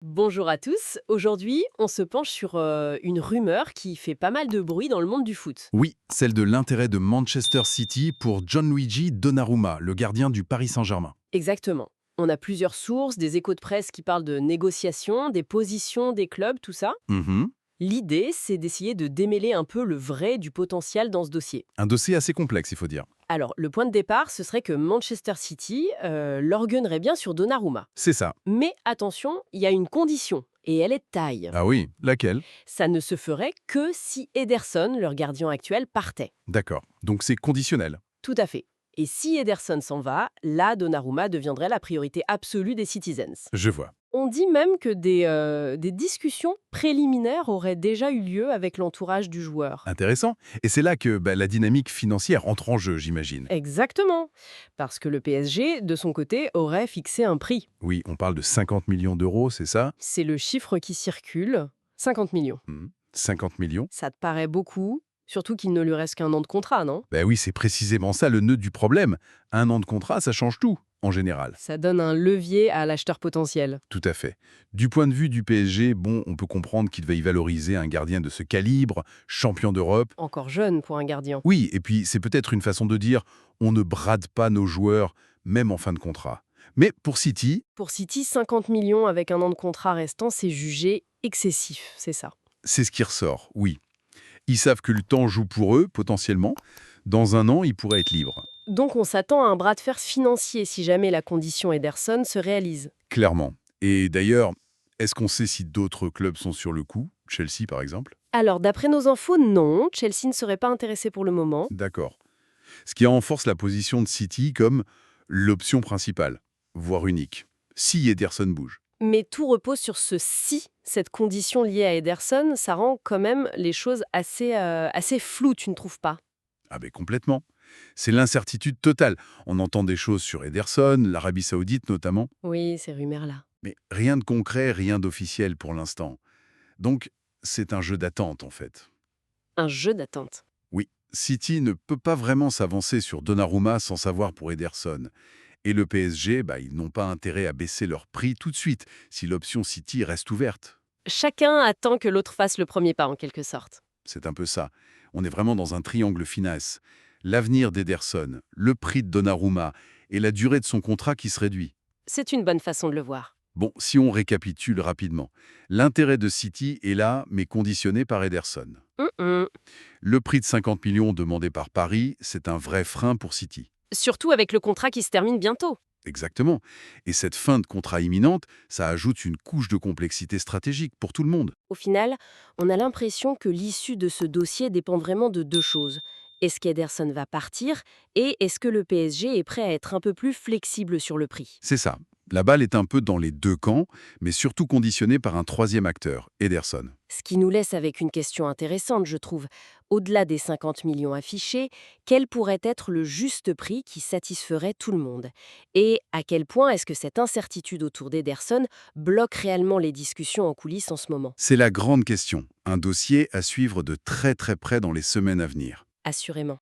Bonjour à tous. Aujourd'hui, on se penche sur une rumeur qui fait pas mal de bruit dans le monde du foot. Oui, celle de l'intérêt de Manchester City pour Gianluigi Donnarumma, le gardien du Paris Saint-Germain. Exactement. On a plusieurs sources, des échos de presse qui parlent de négociations, des positions des clubs, tout ça. Mhm. L'idée, c'est d'essayer de démêler un peu le vrai du potentiel dans ce dossier. Un dossier assez complexe, il faut dire. Alors, le point de départ, ce serait que Manchester City l'orgueillerait bien sur Donnarumma. C'est ça. Mais attention, il y a une condition, et elle est de taille. Ah oui, laquelle? Ça ne se ferait que si Ederson, leur gardien actuel, partait. D'accord. Donc c'est conditionnel. Tout à fait. Et si Ederson s'en va, là, Donnarumma deviendrait la priorité absolue des Citizens. Je vois. On dit même que des discussions préliminaires auraient déjà eu lieu avec l'entourage du joueur. Intéressant. Et c'est là que la dynamique financière entre en jeu, j'imagine. Exactement. Parce que le PSG, de son côté, aurait fixé un prix. Oui, on parle de 50 millions d'euros, c'est ça? C'est le chiffre qui circule. 50 millions. 50 millions? Ça te paraît beaucoup? Surtout qu'il ne lui reste qu'un an de contrat, non? Ben oui, c'est précisément ça le nœud du problème. Un an de contrat, ça change tout, en général. Ça donne un levier à l'acheteur potentiel. Tout à fait. Du point de vue du PSG, bon, on peut comprendre qu'il veuille valoriser un gardien de ce calibre, champion d'Europe. Encore jeune pour un gardien. Oui, et puis c'est peut-être une façon de dire on ne brade pas nos joueurs, même en fin de contrat. Mais pour City, Pour City, 50 millions avec un an de contrat restant, c'est jugé excessif, c'est ça. c'est ce qui ressort, oui. Ils savent que le temps joue pour eux, potentiellement. Dans un an, ils pourraient être libres. Donc on s'attend à un bras de fer financier si jamais la condition Ederson se réalise. Clairement. Et d'ailleurs, est-ce qu'on sait si d'autres clubs sont sur le coup? Chelsea, par exemple? Alors d'après nos infos, non, Chelsea ne serait pas intéressé pour le moment. D'accord. Ce qui renforce la position de City comme l'option principale, voire unique, si Ederson bouge. Mais tout repose sur ce si, cette condition liée à Ederson, ça rend quand même les choses assez floues, tu ne trouves pas? Ah ben complètement. C'est l'incertitude totale. On entend des choses sur Ederson, l'Arabie Saoudite notamment, Oui, ces rumeurs-là. mais rien de concret, rien d'officiel pour l'instant. Donc, c'est un jeu d'attente en fait. Un jeu d'attente. Oui, City ne peut pas vraiment s'avancer sur Donnarumma sans savoir pour Ederson. Et le PSG, ils n'ont pas intérêt à baisser leur prix tout de suite si l'option City reste ouverte. Chacun attend que l'autre fasse le premier pas en quelque sorte. C'est un peu ça. On est vraiment dans un triangle finasse. L'avenir d'Ederson, le prix de Donnarumma et la durée de son contrat qui se réduit. C'est une bonne façon de le voir. Bon, si on récapitule rapidement, l'intérêt de City est là, mais conditionné par Ederson. Hum, hum. Le prix de 50 millions demandé par Paris, c'est un vrai frein pour City. Surtout avec le contrat qui se termine bientôt. Exactement. Et cette fin de contrat imminente, ça ajoute une couche de complexité stratégique pour tout le monde. Au final, on a l'impression que l'issue de ce dossier dépend vraiment de deux choses. Est-ce qu'Ederson va partir et est-ce que le PSG est prêt à être un peu plus flexible sur le prix? C'est ça. La balle est un peu dans les deux camps, mais surtout conditionnée par un troisième acteur, Ederson. Ce qui nous laisse avec une question intéressante, je trouve. Au-delà des 50 millions affichés, quel pourrait être le juste prix qui satisferait tout le monde? Et à quel point est-ce que cette incertitude autour d'Ederson bloque réellement les discussions en coulisses en ce moment? C'est la grande question, un dossier à suivre de très très près dans les semaines à venir. Assurément.